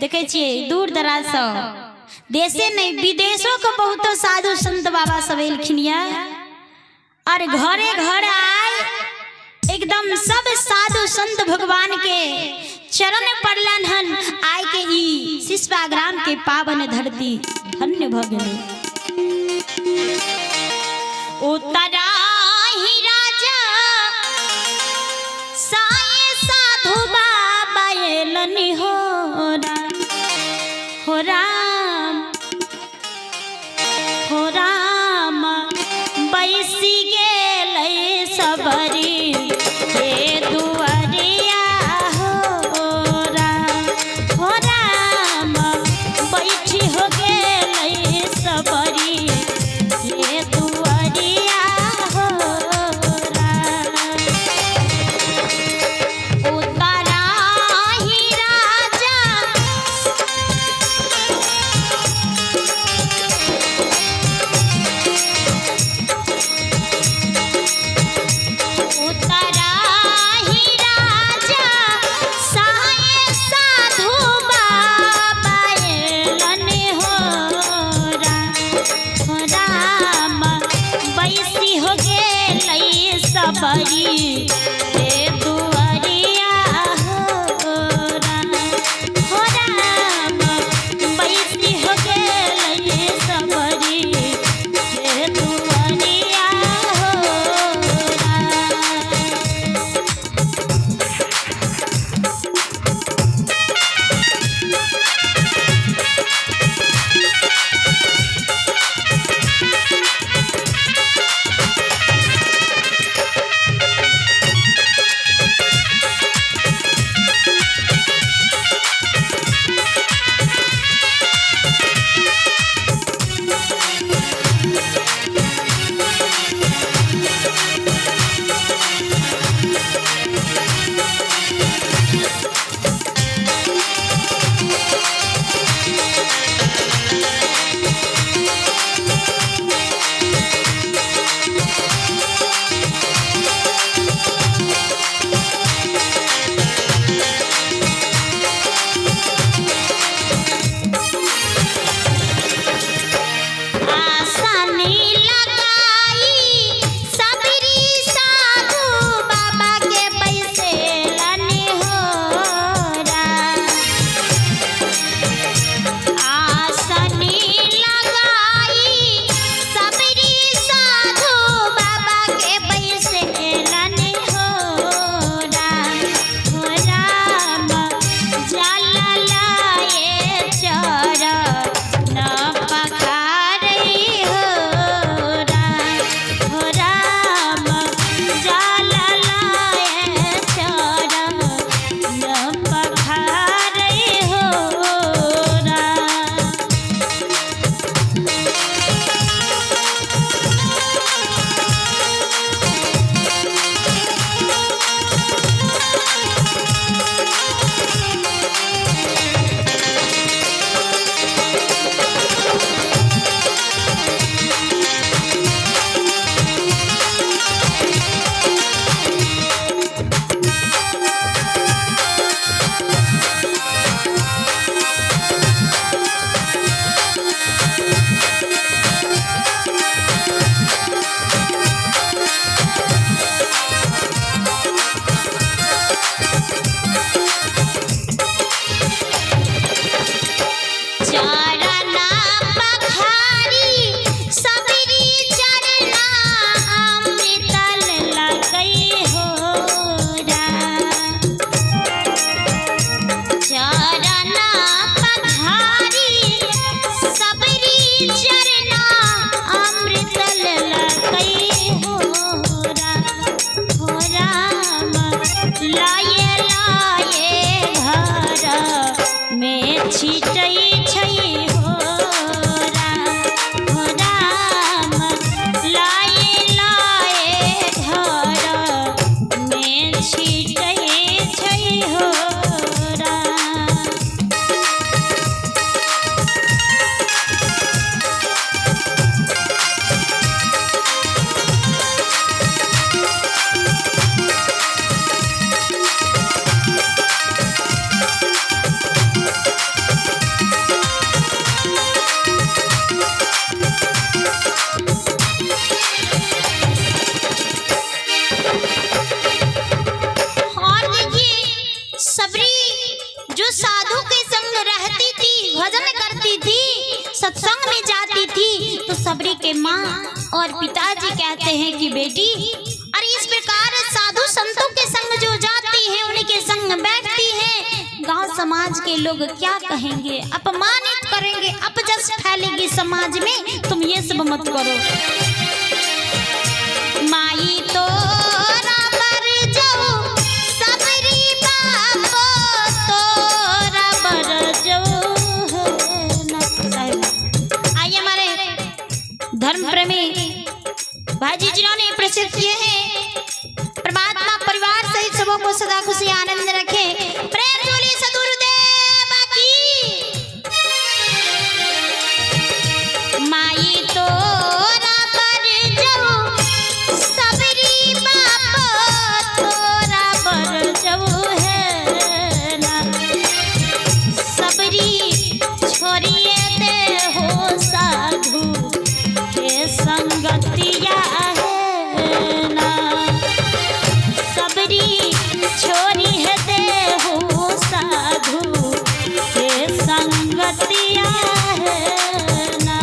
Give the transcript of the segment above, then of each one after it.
देखे छे दूर दराज से देशे नहीं विदेशों के बहुत साधु संत बाबा सब एलखिनिया और घरे घर आए एकदम सब साधु संत भगवान के चरण पड़लन हन आय के ई शिष्टाग्राम के पावन धरती धन्य भगने उतरा ही राजा साए साधु बाबा एलनि हो राम बैसी गेलै सबरी के दुआरिया हो राम बैठी हो गेलै सबरी के दुआरिया हो सबरी जो साधु के संग रहती थी, भजन करती थी, सत्संग में जाती थी, तो सबरी के माँ और पिताजी कहते हैं कि बेटी, अरे इस प्रकार साधु संतों के संग जो जाती है, उनके संग बैठती है, गांव समाज के लोग क्या कहेंगे, अपमानित करेंगे, अपजस फैलेगी समाज में, तुम ये सब मत करो। माई तो धर्म प्रेमी भाई जी जिन्होंने प्रसिद्ध किए हैं, परमात्मा परिवार सहित सबों को सदा खुशी आनंद रखे। प्रेम जोली सदगुरुदेव की। माई तो सबरी बाप तोरा पर जब है ना, सबरी छोड़िए दे हो साधु संगतिया है ना, सबरी छोरी है देहु साधु के संगतिया है ना।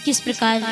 किस प्रकार